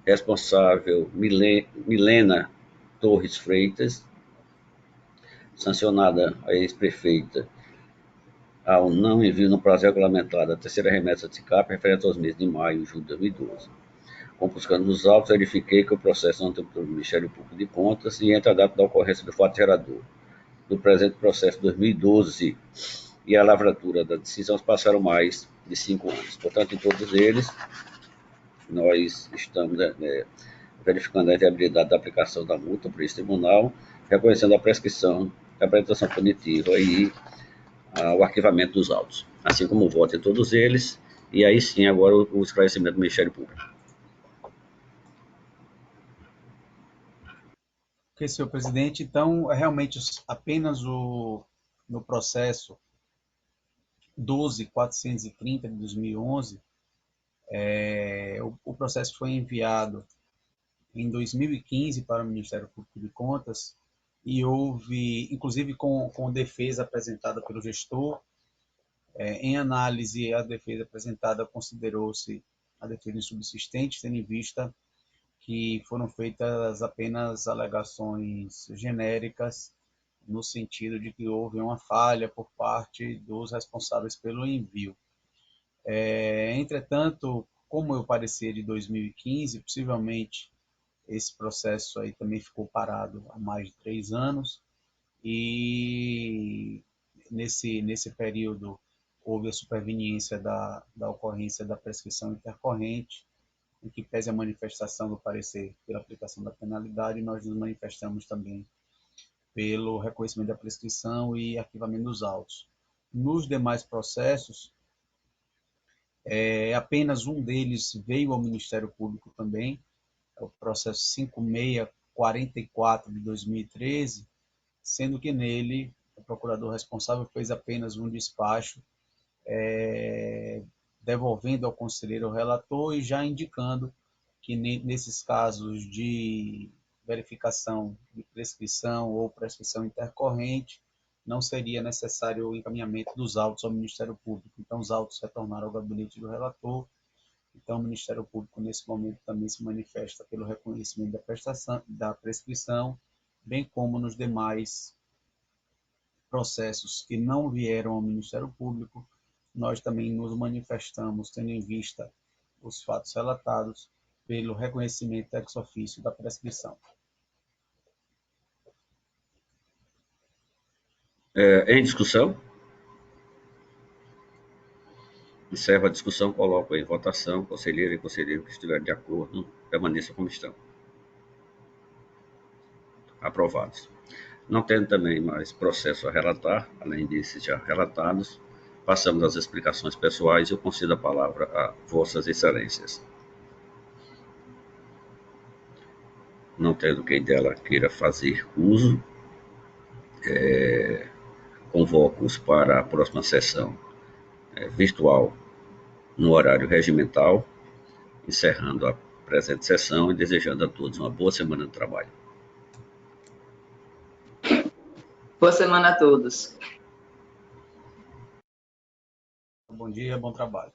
responsável Milena Torres Freitas, sancionada a ex-prefeita ao não envio no prazo regulamentado da terceira remessa de SICAP referente aos meses de maio e julho de 2012. Buscando os autos, verifiquei que o processo não tramitou no Ministério Público de Contas e entre a data da ocorrência do fato gerador do presente processo 2012 e a lavratura da decisão se passaram mais de 5 anos. Portanto, em todos eles, nós estamos verificando a viabilidade da aplicação da multa por esse tribunal, reconhecendo a prescrição, a apresentação punitiva e o arquivamento dos autos, assim como o voto em todos eles, e aí sim agora o esclarecimento do Ministério Público. Ok, senhor presidente. Então, realmente, apenas no processo 12.430 de 2011, o processo foi enviado em 2015 para o Ministério Público de Contas e houve, inclusive com defesa apresentada pelo gestor. Em análise, a defesa apresentada considerou-se a defesa insubsistente, tendo em vista que foram feitas apenas alegações genéricas, no sentido de que houve uma falha por parte dos responsáveis pelo envio. Entretanto, como o parecer de 2015, possivelmente esse processo aí também ficou parado há mais de 3 anos, e nesse período houve a superveniência da ocorrência da prescrição intercorrente, em que pese a manifestação do parecer pela aplicação da penalidade, nós nos manifestamos também pelo reconhecimento da prescrição e arquivamento dos autos. Nos demais processos, apenas um deles veio ao Ministério Público também, é o processo 5644 de 2013, sendo que nele o procurador responsável fez apenas um despacho, devolvendo ao conselheiro o relator e já indicando que nesses casos de verificação de prescrição ou prescrição intercorrente, não seria necessário o encaminhamento dos autos ao Ministério Público. Então, os autos retornaram ao gabinete do relator. Então, o Ministério Público, nesse momento, também se manifesta pelo reconhecimento da prescrição, bem como nos demais processos que não vieram ao Ministério Público, nós também nos manifestamos, tendo em vista os fatos relatados, pelo reconhecimento ex officio da prescrição. Em discussão? Encerro a discussão, coloco em votação. Conselheiro e conselheiro que estiverem de acordo, permaneçam como estão. Aprovados. Não tendo também mais processo a relatar, além desses já relatados, passamos às explicações pessoais e eu concedo a palavra a vossas excelências. Não tendo quem dela queira fazer uso, convoco-os para a próxima sessão virtual no horário regimental, encerrando a presente sessão e desejando a todos uma boa semana de trabalho. Boa semana a todos. Bom dia, bom trabalho.